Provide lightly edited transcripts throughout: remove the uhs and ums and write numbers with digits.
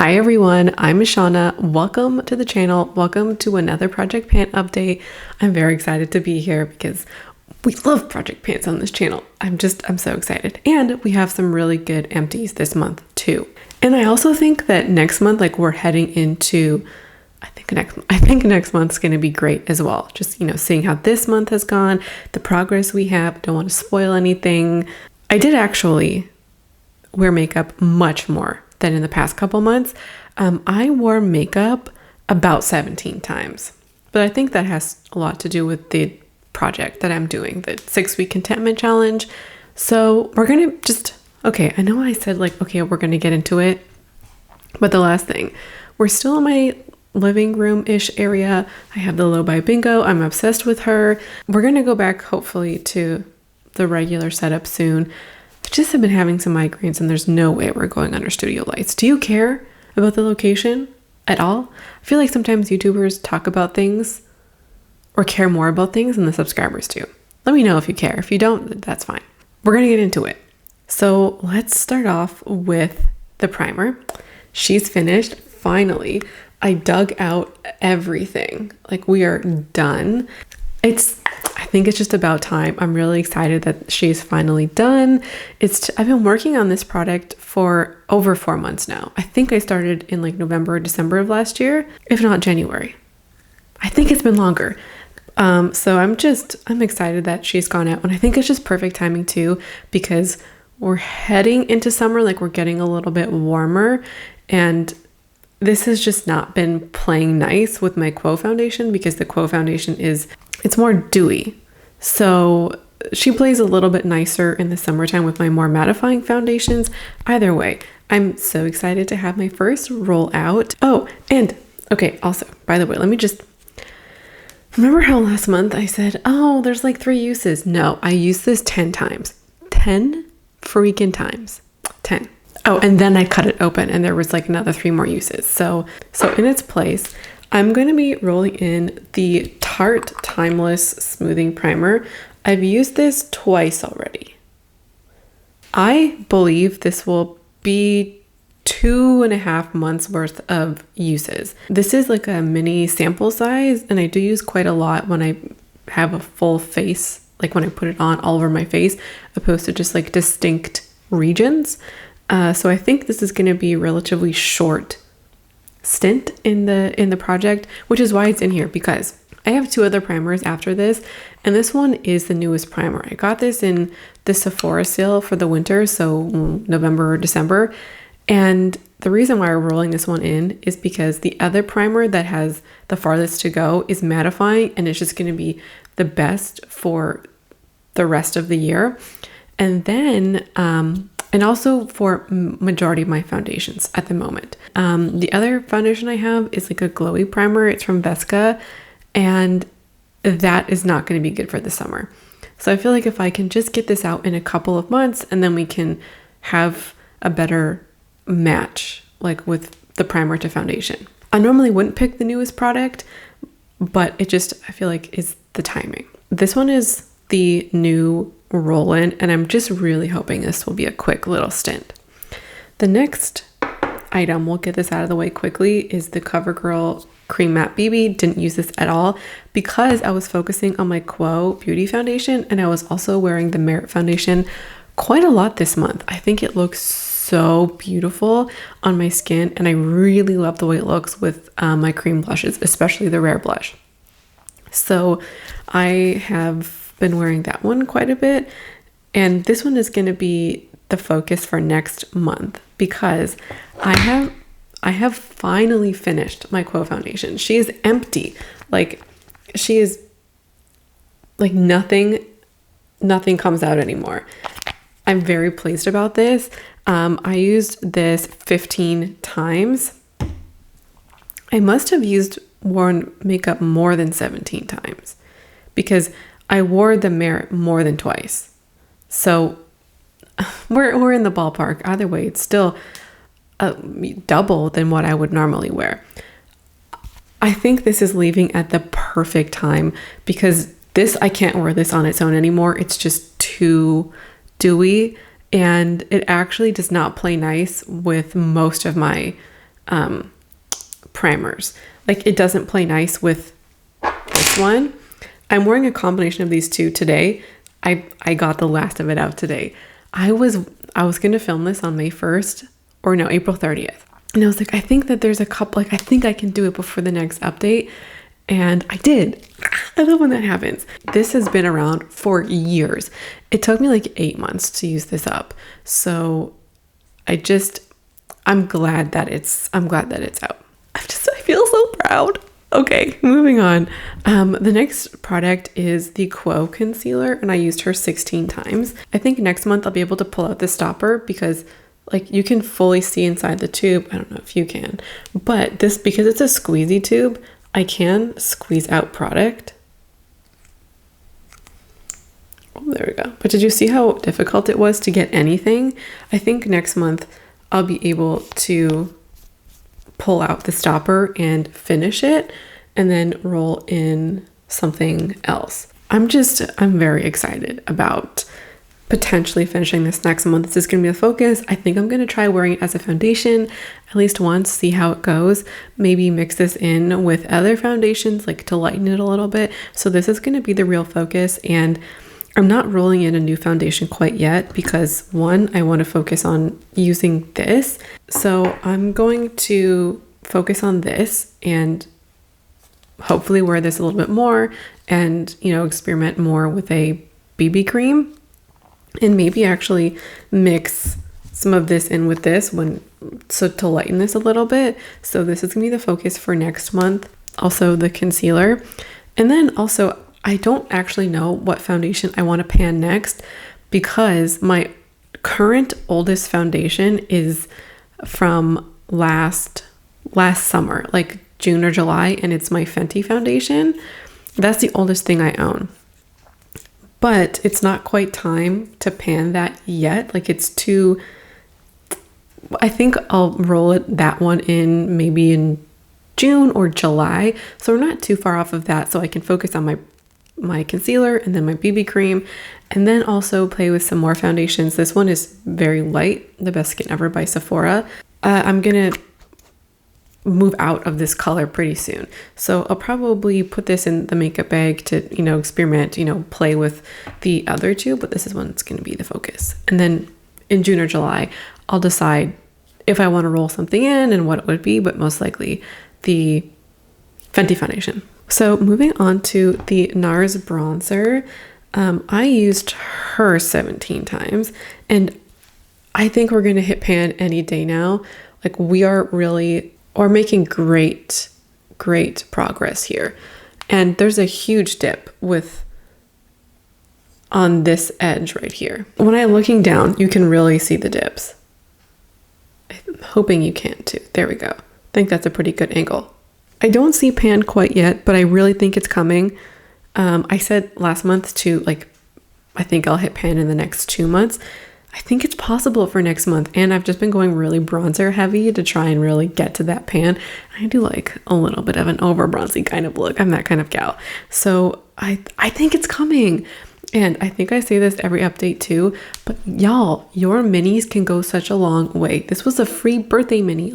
Hi everyone, I'm Shauna. Welcome to the channel. Welcome to another Project Pant update. I'm very excited to be here because we love Project Pants on this channel. I'm so excited. And we have some really good empties this month too. And I also think that next month, we're heading into, I think next month's going to be great as well. Just, seeing how this month has gone, the progress we have. Don't want to spoil anything. I did actually wear makeup much more than in the past couple months. I wore makeup about 17 times, but I think that has a lot to do with the project that I'm doing, the 6-week contentment challenge. So we're gonna I know I said we're gonna get into it, but the last thing, we're still in my living room-ish area. I have the Low Buy Bingo. I'm obsessed with her. We're gonna go back hopefully to the regular setup soon. Just have been having some migraines and there's no way we're going under studio lights. Do you care about the location at all? I feel like sometimes YouTubers talk about things or care more about things than the subscribers do. Let me know if you care. If you don't, that's fine. We're going to get into it. So let's start off with the primer. She's finished. Finally, I dug out everything. We are done. I think it's just about time. I'm really excited that she's finally done. I've been working on this product for over 4 months now. I think I started in November or December of last year, if not January. I think it's been longer. So I'm excited that she's gone out, and I think it's just perfect timing too, because we're heading into summer, we're getting a little bit warmer, and this has just not been playing nice with my Quo foundation because the Quo foundation it's more dewy. So she plays a little bit nicer in the summertime with my more mattifying foundations. Either way, I'm so excited to have my first roll out. Oh, and okay, also, by the way, let me just remember how last month I said, oh, there's 3 uses. No, I used this 10 times. 10 freaking times. 10. Oh, and then I cut it open and there was another 3 more uses. So in its place, I'm going to be rolling in the Tarte Timeless Smoothing Primer. I've used this twice already. I believe this will be 2.5 months worth of uses. This is a mini sample size, and I do use quite a lot when I have a full face, when I put it on all over my face, opposed to just distinct regions. So I think this is going to be a relatively short stint in the project, which is why it's in here, because I have 2 other primers after this, and this one is the newest primer. I got this in the Sephora sale for the winter, so November or December, and the reason why we're rolling this one in is because the other primer that has the farthest to go is mattifying, and it's just going to be the best for the rest of the year. And then and also for majority of my foundations at the moment. The other foundation I have is a glowy primer. It's from Vesca, and that is not going to be good for the summer. So I feel if I can just get this out in a couple of months, and then we can have a better match with the primer to foundation. I normally wouldn't pick the newest product, but I feel is the timing. This one is the new roll-in, and I'm just really hoping this will be a quick little stint. The next item, we'll get this out of the way quickly, is the CoverGirl Cream Matte BB. Didn't use this at all because I was focusing on my Quo Beauty foundation, and I was also wearing the Merit foundation quite a lot this month. I think it looks so beautiful on my skin, and I really love the way it looks with my cream blushes, especially the Rare blush. So I have been wearing that one quite a bit, and this one is going to be the focus for next month because I have finally finished my Quo foundation. She is empty. She is nothing comes out anymore. I'm very pleased about this. I used this 15 times. I must have worn makeup more than 17 times because I wore the Merit more than twice. So we're in the ballpark. Either way, it's still double than what I would normally wear. I think this is leaving at the perfect time because I can't wear this on its own anymore. It's just too dewy, and it actually does not play nice with most of my primers. Like, it doesn't play nice with this one. I'm wearing a combination of these two today. I got the last of it out today. I was going to film this on May 1st, or no, April 30th. And I was like, I think that there's a couple, like, I think I can do it before the next update. And I did. I love when that happens. This has been around for years. It took me like 8 months to use this up. So I'm glad that it's out. I feel so proud. Okay, moving on. The next product is the Quo concealer, and I used her 16 times. I think next month I'll be able to pull out the stopper because like you can fully see inside the tube. I don't know if you can, but this, because it's a squeezy tube, I can squeeze out product. Oh, there we go. But did you see how difficult it was to get anything? I think next month I'll be able to pull out the stopper and finish it and then roll in something else. I'm very excited about potentially finishing this next month. This is going to be the focus. I think I'm going to try wearing it as a foundation at least once, see how it goes. Maybe mix this in with other foundations, like to lighten it a little bit. So this is going to be the real focus, and I'm not rolling in a new foundation quite yet because one, I want to focus on using this. So I'm going to focus on this and hopefully wear this a little bit more and, experiment more with a BB cream and maybe actually mix some of this in with this to lighten this a little bit. So this is gonna be the focus for next month. Also the concealer. And then also, I don't actually know what foundation I want to pan next because my current oldest foundation is from last summer, like June or July, and it's my Fenty foundation. That's the oldest thing I own. But it's not quite time to pan that yet. Like I think I'll roll that one in maybe in June or July. So we're not too far off of that. So I can focus on my concealer and then my BB cream, and then also play with some more foundations. This one is very light, the Best Skin Ever by Sephora. I'm gonna move out of this color pretty soon, so I'll probably put this in the makeup bag to experiment, play with the other two, but this is when it's going to be the focus. And then in June or July I'll decide if I want to roll something in and what it would be, but most likely the Fenty foundation. So moving on to the NARS bronzer, I used her 17 times, and I think we're going to hit pan any day now. Like we're making great progress here. And there's a huge dip on this edge right here. When I'm looking down, you can really see the dips. I'm hoping you can too. There we go. I think that's a pretty good angle. I don't see pan quite yet, but I really think it's coming. I said last month I think I'll hit pan in the next 2 months. I think it's possible for next month, and I've just been going really bronzer heavy to try and really get to that pan. I do like a little bit of an over bronzy kind of look. I'm that kind of gal. So I think it's coming. And I think I say this every update too, but y'all, your minis can go such a long way. This was a free birthday mini,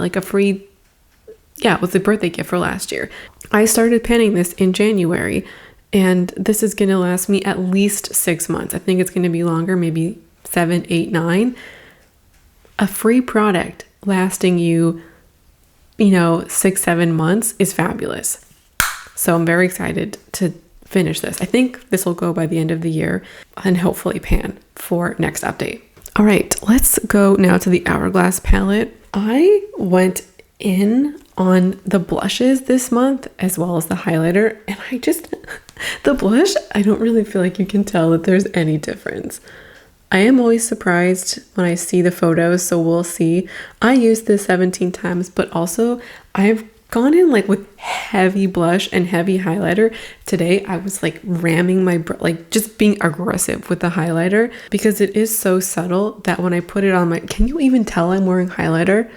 it was a birthday gift for last year. I started panning this in January, and this is going to last me at least 6 months. I think it's going to be longer, maybe 7, 8, 9. A free product lasting you, 6, 7 months is fabulous. So I'm very excited to finish this. I think this will go by the end of the year and hopefully pan for next update. All right, let's go now to the Hourglass palette. I went in on the blushes this month as well as the highlighter, and the blush, I don't really feel like you can tell that there's any difference. I am always surprised when I see the photos, so we'll see. I used this 17 times, but also I've gone in with heavy blush and heavy highlighter. Today I was ramming just being aggressive with the highlighter because it is so subtle that when I put it on can you even tell I'm wearing highlighter?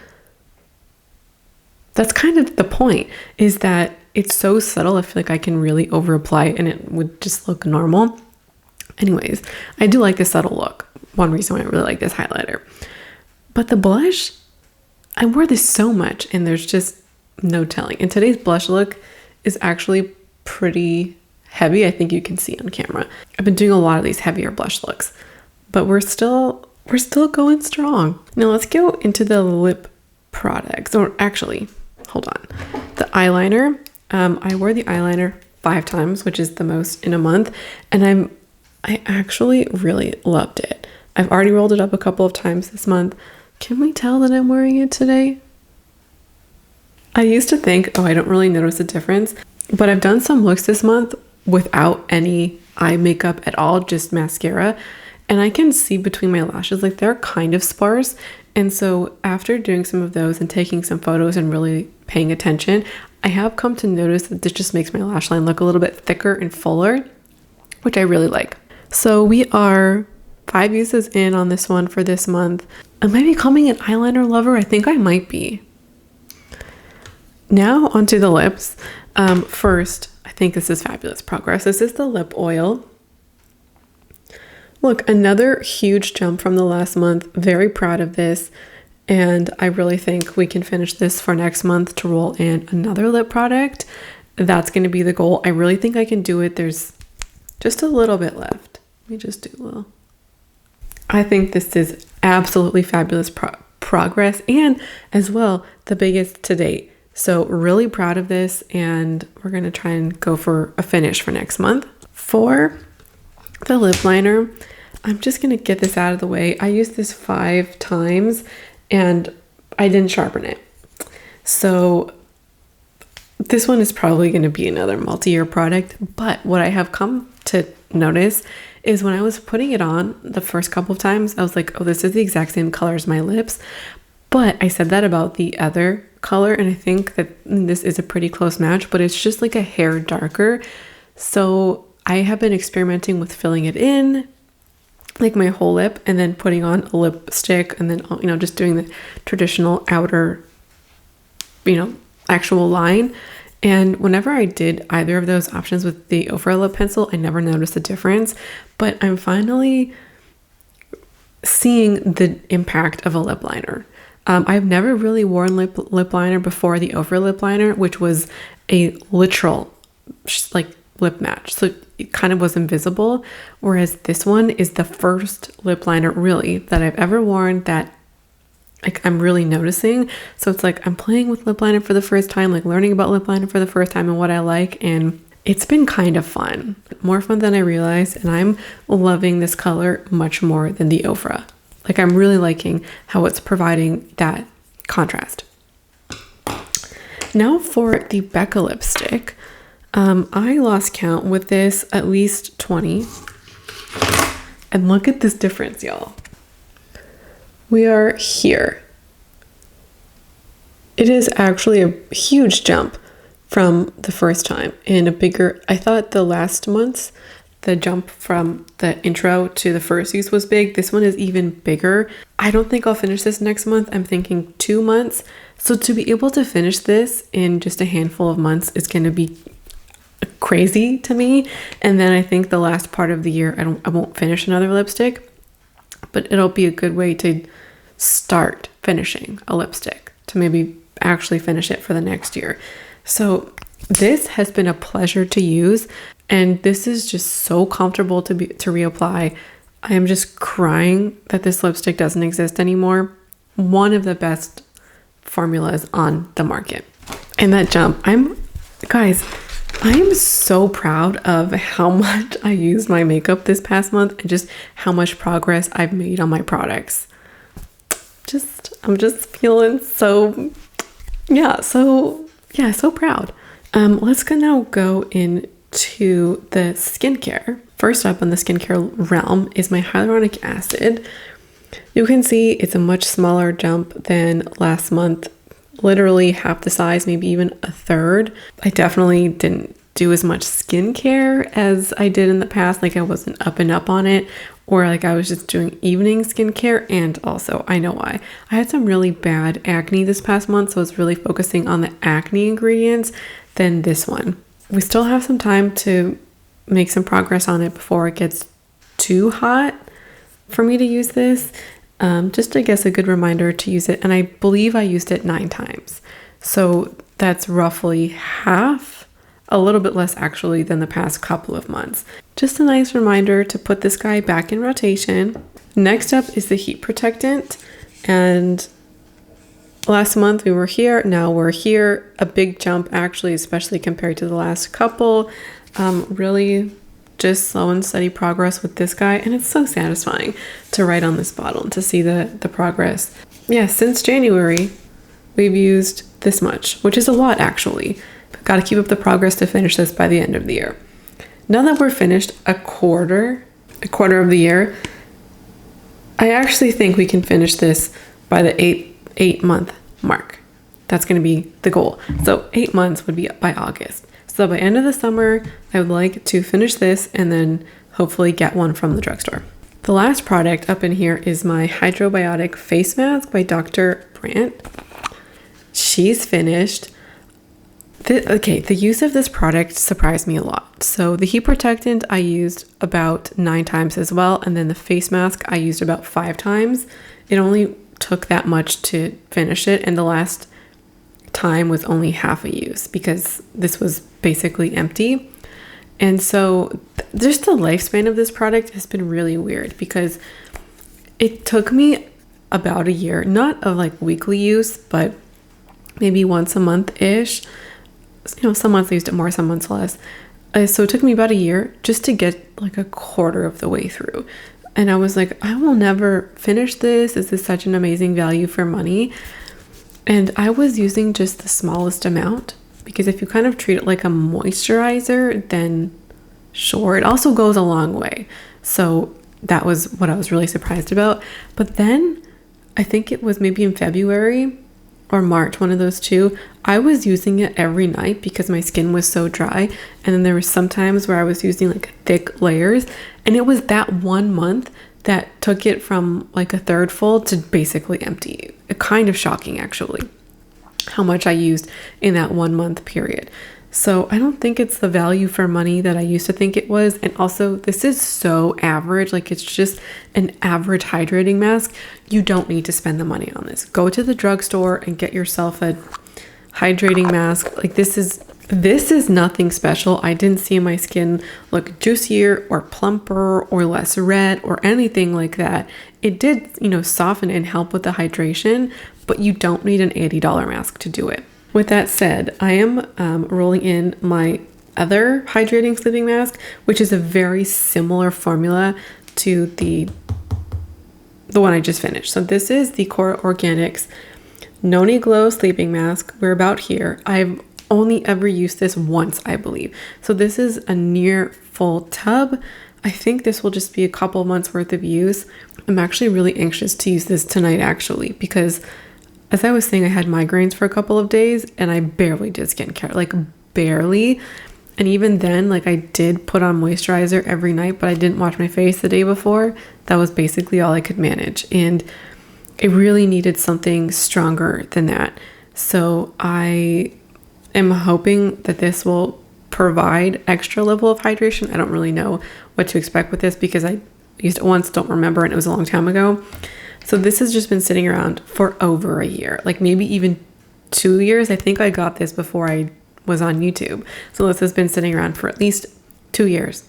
That's kind of the point, is that it's so subtle. I feel like I can really over apply it and it would just look normal. Anyways, I do like the subtle look. One reason why I really like this highlighter. But the blush, I wore this so much and there's just no telling. And today's blush look is actually pretty heavy. I think you can see on camera. I've been doing a lot of these heavier blush looks, but we're still going strong. Now let's go into the lip products. Or actually, hold on. The eyeliner. I wore the eyeliner 5 times, which is the most in a month, and I actually really loved it. I've already rolled it up a couple of times this month. Can we tell that I'm wearing it today? I used to think, oh, I don't really notice a difference, but I've done some looks this month without any eye makeup at all, just mascara, and I can see between my lashes, like they're kind of sparse. And so after doing some of those and taking some photos and really paying attention, I have come to notice that this just makes my lash line look a little bit thicker and fuller, which I really like. So we are 5 uses in on this one for this month. Am I becoming an eyeliner lover? I think I might be. Now onto the lips. First, I think this is fabulous progress. This is the lip oil. Look, another huge jump from the last month. Very proud of this. And I really think we can finish this for next month to roll in another lip product. That's going to be the goal. I really think I can do it. There's just a little bit left. Let me just do a little. I think this is absolutely fabulous progress, and as well the biggest to date. So really proud of this, and we're going to try and go for a finish for next month. For the lip liner, I'm just going to get this out of the way. I used this 5 times and I didn't sharpen it. So this one is probably going to be another multi-year product, but what I have come to notice is when I was putting it on the first couple of times, I was like, oh, this is the exact same color as my lips. But I said that about the other color, and I think that this is a pretty close match, but it's just like a hair darker. So I have been experimenting with filling it in, like my whole lip, and then putting on a lipstick, and then, you know, just doing the traditional outer, you know, actual line. And whenever I did either of those options with the Ofra lip pencil, I never noticed a difference, but I'm finally seeing the impact of a lip liner. I've never really worn lip liner before the Ofra lip liner, which was a literal like lip match. So it kind of was invisible. Whereas this one is the first lip liner really that I've ever worn that like I'm really noticing. So it's like I'm playing with lip liner for the first time, like learning about lip liner for the first time and what I like. And it's been kind of fun, more fun than I realized. And I'm loving this color much more than the Ofra. Like I'm really liking how it's providing that contrast. Now for the Becca lipstick. I lost count with this, at least 20. And look at this difference, y'all. We are here. It is actually a huge jump from the first time and a bigger, I thought the last month's, the jump from the intro to the first use was big. This one is even bigger. I don't think I'll finish this next month. I'm thinking 2 months. So to be able to finish this in just a handful of months is going to be crazy to me. And then I think the last part of the year, I won't finish another lipstick, but it'll be a good way to start finishing a lipstick to maybe actually finish it for the next year. So this has been a pleasure to use, and this is just so comfortable to reapply. I am just crying that this lipstick doesn't exist anymore. One of the best formulas on the market. And that jump, guys, I am so proud of how much I used my makeup this past month and just how much progress I've made on my products. I'm just feeling so proud. Let's now go into the skincare. First up on the skincare realm is my hyaluronic acid. You can see it's a much smaller jump than last month, literally half the size, maybe even a third. I definitely didn't do as much skincare as I did in the past. Like I wasn't up and up on it, or like I was just doing evening skincare. And also, I know why. I had some really bad acne this past month, so I was really focusing on the acne ingredients than this one. We still have some time to make some progress on it before it gets too hot for me to use this. Just, I guess, a good reminder to use it. And I believe I used it 9 times. So that's roughly half, a little bit less actually than the past couple of months. Just a nice reminder to put this guy back in rotation. Next up is the heat protectant. And last month we were here, now we're here. A big jump actually, especially compared to the last couple. Really just slow and steady progress with this guy, and it's so satisfying to write on this bottle and to see the progress. Yeah, since January we've used this much, which is a lot actually. Got to keep up the progress to finish this by the end of the year. Now that we're finished a quarter of the year, I actually think we can finish this by the eight month mark. That's going to be the goal. So 8 months would be by August. So by end of the summer, I would like to finish this and then hopefully get one from the drugstore. The last product up in here is my Hydrobiotic Face Mask by Dr. Brandt. She's finished. The use of this product surprised me a lot. So the heat protectant I used about 9 times as well, and then the face mask I used about 5 times. It only took that much to finish it, and the last time was only half a use because this was basically empty. And so just the lifespan of this product has been really weird because it took me about a year, not of like weekly use, but maybe once a month-ish. Some months I used it more, some months less. So it took me about a year just to get like a quarter of the way through. And I was like, I will never finish this. This is such an amazing value for money. And I was using just the smallest amount because if you kind of treat it like a moisturizer, then sure, it also goes a long way. So that was what I was really surprised about. But then I think it was maybe in February or March, one of those two, I was using it every night because my skin was so dry. And then there were some times where I was using like thick layers, and it was that 1 month that took it from like a third full to basically empty. Kind of shocking actually, how much I used in that 1 month period. So I don't think it's the value for money that I used to think it was. And also this is so average, like it's just an average hydrating mask. You don't need to spend the money on this. Go to the drugstore and get yourself a hydrating mask. Like this is nothing special. I didn't see my skin look juicier or plumper or less red or anything like that. It did, soften and help with the hydration, but you don't need an $80 mask to do it. With that said, I am rolling in my other hydrating sleeping mask, which is a very similar formula to the one I just finished. So this is the Core Organics Noni Glow Sleeping Mask. We're about here. I've only ever used this once, I believe. So this is a near full tub. I think this will just be a couple months worth of use. I'm actually really anxious to use this tonight actually, because as I was saying, I had migraines for a couple of days and I barely did skincare, like barely. And even then, like I did put on moisturizer every night, but I didn't wash my face the day before. That was basically all I could manage. And it really needed something stronger than that. So I am hoping that this will provide extra level of hydration. I don't really know what to expect with this because I used it once, don't remember, and it was a long time ago. So this has just been sitting around for over a year, like maybe even 2 years. I think I got this before I was on YouTube. So this has been sitting around for at least 2 years.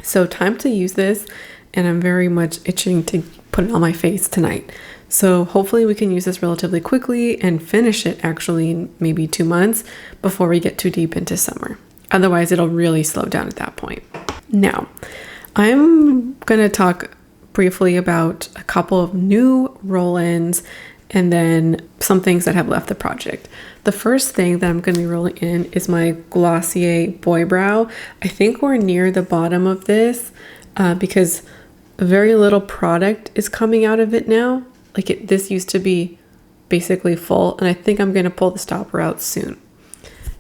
So time to use this, and I'm very much itching to put it on my face tonight. So hopefully we can use this relatively quickly and finish it actually in maybe 2 months before we get too deep into summer. Otherwise, it'll really slow down at that point. Now, I'm going to talk briefly about a couple of new roll-ins and then some things that have left the project. The first thing that I'm going to be rolling in is my Glossier Boy Brow. I think we're near the bottom of this because very little product is coming out of it now. Like this used to be basically full, and I think I'm going to pull the stopper out soon.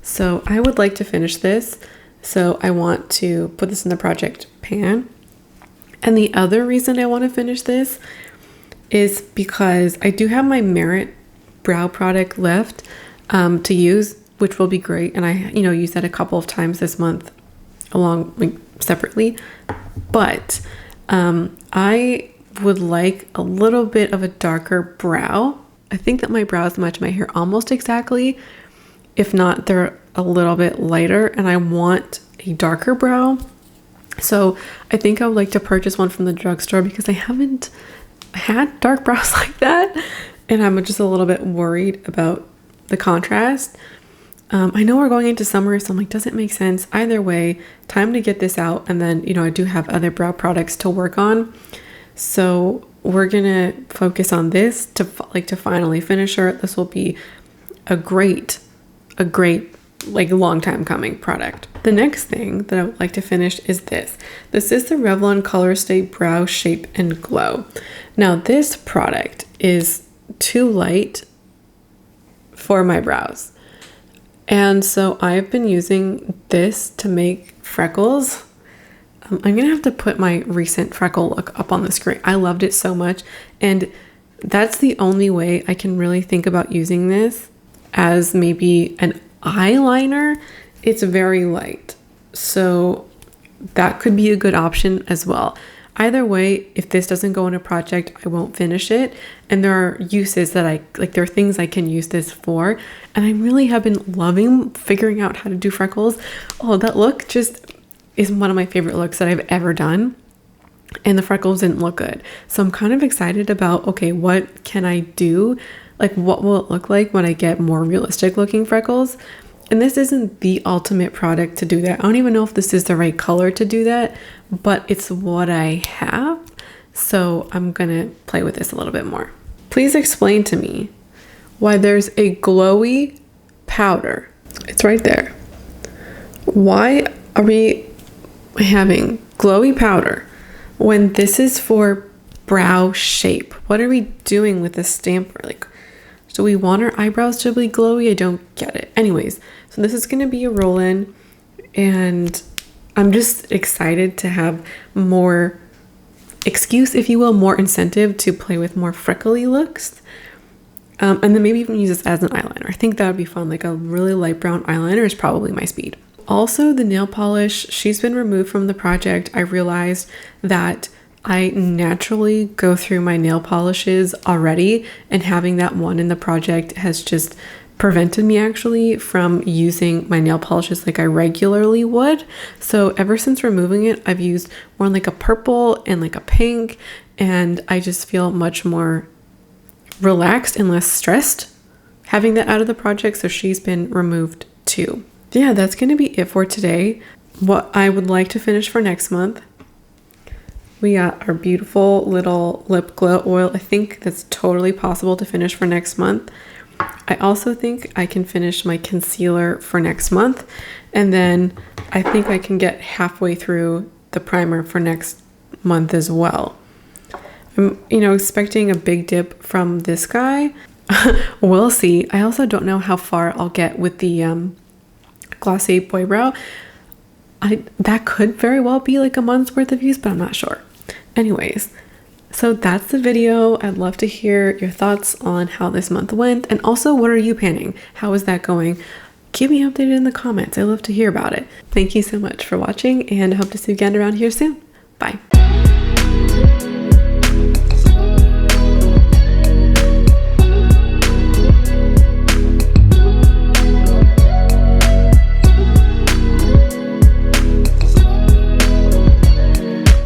So I would like to finish this. So I want to put this in the project pan. And the other reason I want to finish this is because I do have my Merit brow product left to use, which will be great. And I, used that a couple of times this month separately. But I would like a little bit of a darker brow. I think that my brows match my hair almost exactly. If not, they're a little bit lighter, and I want a darker brow. So I think I would like to purchase one from the drugstore because I haven't had dark brows like that, and I'm just a little bit worried about the contrast. I know we're going into summer, so I'm like, does it make sense? Either way, time to get this out. And then, I do have other brow products to work on. So we're gonna focus on this to finally finish her. This will be a great, long time coming product. The next thing that I would like to finish is this. This is the Revlon Color Stay Brow Shape and Glow. Now this product is too light for my brows. And so I've been using this to make freckles. I'm gonna have to put my recent freckle look up on the screen. I loved it so much, and that's the only way I can really think about using this as maybe an eyeliner. It's very light, so that could be a good option as well. Either way, if this doesn't go in a project, I won't finish it. And there are uses that there are things I can use this for. And I really have been loving figuring out how to do freckles. Oh, that look just is one of my favorite looks that I've ever done. And the freckles didn't look good. So I'm kind of excited about, okay, what can I do? Like, what will it look like when I get more realistic looking freckles? And this isn't the ultimate product to do that. I don't even know if this is the right color to do that, but it's what I have. So I'm gonna play with this a little bit more. Please explain to me why there's a glowy powder. It's right there. Why are we having glowy powder when this is for brow shape? What are we doing with this stamper? Like, do we want our eyebrows to be glowy? I don't get it. Anyways, so this is going to be a roll-in, and I'm just excited to have more excuse, if you will, more incentive to play with more freckly looks. And then maybe even use this as an eyeliner. I think that would be fun. Like a really light brown eyeliner is probably my speed. Also, the nail polish, she's been removed from the project. I realized that I naturally go through my nail polishes already, and having that one in the project has just prevented me actually from using my nail polishes like I regularly would. So ever since removing it, I've used more like a purple and like a pink, and I just feel much more relaxed and less stressed having that out of the project. So she's been removed too. Yeah, that's going to be it for today. What I would like to finish for next month, we got our beautiful little lip glow oil. I think that's totally possible to finish for next month. I also think I can finish my concealer for next month. And then I think I can get halfway through the primer for next month as well. I'm, expecting a big dip from this guy. We'll see. I also don't know how far I'll get with the Glossy Boy Brow. That could very well be like a month's worth of use, but I'm not sure. Anyways, so that's the video. I'd love to hear your thoughts on how this month went, and also what are you panning? How is that going? Keep me updated in the comments. I love to hear about it. Thank you so much for watching, and I hope to see you again around here soon. Bye.